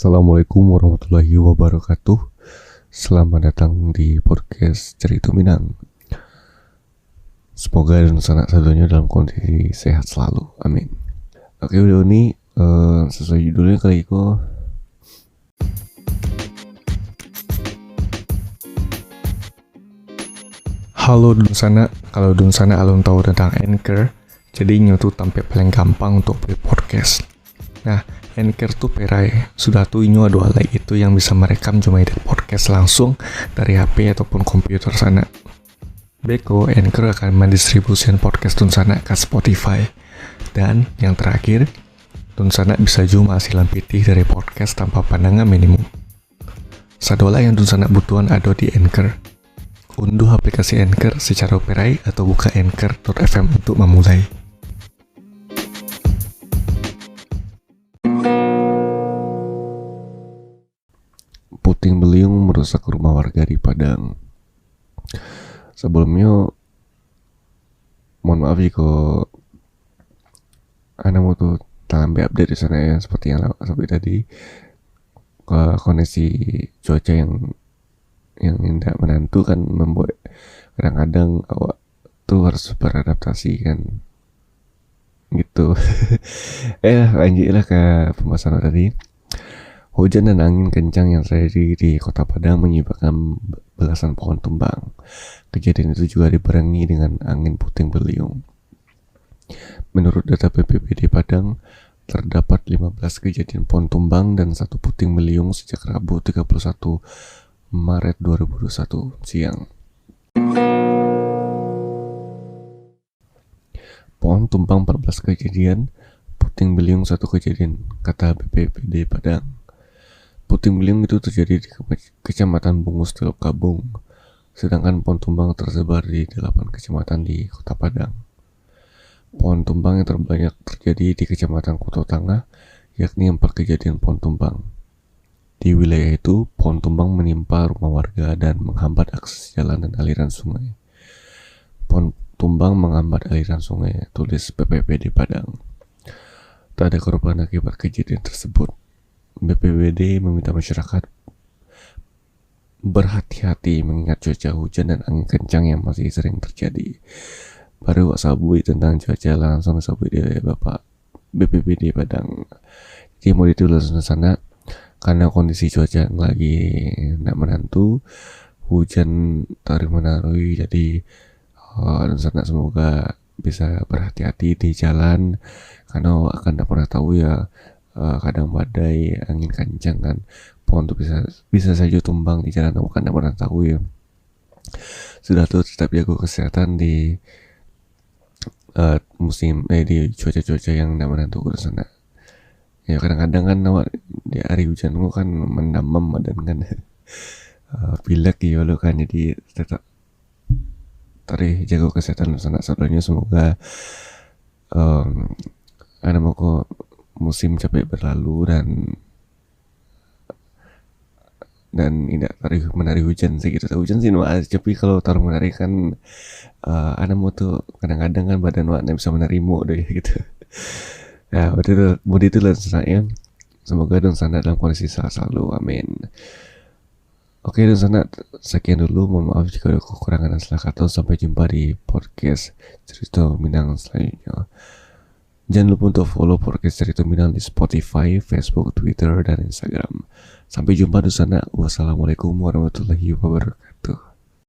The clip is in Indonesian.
Assalamualaikum warahmatullahi wabarakatuh. Selamat datang di podcast Cerita Minang. Semoga dan sanak saudaranya dalam kondisi sehat selalu, amin. Oke, video ini sesuai judulnya kali itu. Halo dun sana, kalau dun sana alun tahu tentang Anchor, jadi nyotu tampil paling gampang untuk buat podcast. Nah, Anchor tuh perai, sudah tuh inyo ada alai itu yang bisa merekam cuma edit podcast langsung dari HP ataupun komputer sana. Beko, Anchor akan mendistribusikan podcast Dun Sana ke Spotify. Dan yang terakhir, Dun Sana bisa cuma hasilan pitih dari podcast tanpa pandangan minimum. Sadola yang Dun Sana butuhan ada di Anchor. Unduh aplikasi Anchor secara perai atau buka anchor.fm untuk memulai. Puting beliung merusak rumah warga di Padang. Sebelumnya, mohon maaf jika Anda mau tuh tambah update di sana ya, seperti yang seperti tadi, kondisi cuaca yang tidak menentu kan membuat kadang-kadang awak tuh harus beradaptasi kan, gitu. Lanjutlah ke pembahasan tadi. Hujan dan angin kencang yang terjadi di Kota Padang menyebabkan belasan pohon tumbang. Kejadian itu juga dibarengi dengan angin puting beliung. Menurut data BPBD Padang, terdapat 15 kejadian pohon tumbang dan 1 puting beliung sejak Rabu 31 Maret 2021 siang. Pohon tumbang 14 kejadian, puting beliung 1 kejadian, kata BPBD Padang. Puting beliung itu terjadi di Kecamatan Bungus Teluk Kabung, sedangkan pohon tumbang tersebar di 8 kecamatan di Kota Padang. Pohon tumbang yang terbanyak terjadi di Kecamatan Kuto Tengah, yakni 4 kejadian pohon tumbang. Di wilayah itu, pohon tumbang menimpa rumah warga dan menghambat akses jalan dan aliran sungai. Pohon tumbang menghambat aliran sungai, tulis BPBD Padang. Tak ada korban akibat kejadian tersebut. BPBD meminta masyarakat berhati-hati mengingat cuaca hujan dan angin kencang yang masih sering terjadi. Baru sabui tentang cuaca langsung sabui dari Bapak BPBD Padang. Jadi mau ditulis di sana karena kondisi cuaca yang lagi tidak menentu, hujan tarik menarui, jadi dan sana semoga bisa berhati-hati di jalan karena akan tidak pernah tahu ya. Kadang badai, angin kencang kan, pohon tuh bisa saja tumbang di jalan, kan tidak pernah tahu ya. Sudah tuh tetap jaga kesehatan di di cuaca-cuaca yang tidak menentu ke sana. Ya kadang-kadang kan di hari hujan gua kan mendamam badan kan, pilek ya lo kan, jadi tetap tadi jaga kesehatan sana. Saudaranya semoga ada mau kok musim capek berlalu dan tidak menari hujan sih gitu. Hujan sih tapi kalau taruh menari kan ada mau tuh kadang-kadang kan badan waknya bisa menerimu deh gitu. Ya betul itu lah saya. Semoga dan sana dalam kondisi sehat selalu, amin. Oke dan sana sekian dulu, mohon maaf jika ada kekurangan dan salah kata. Sampai jumpa di podcast Cerita Minang selanjutnya. Jangan lupa untuk follow podcast Cerita Minang di Spotify, Facebook, Twitter, dan Instagram. Sampai jumpa di sana. Wassalamualaikum warahmatullahi wabarakatuh.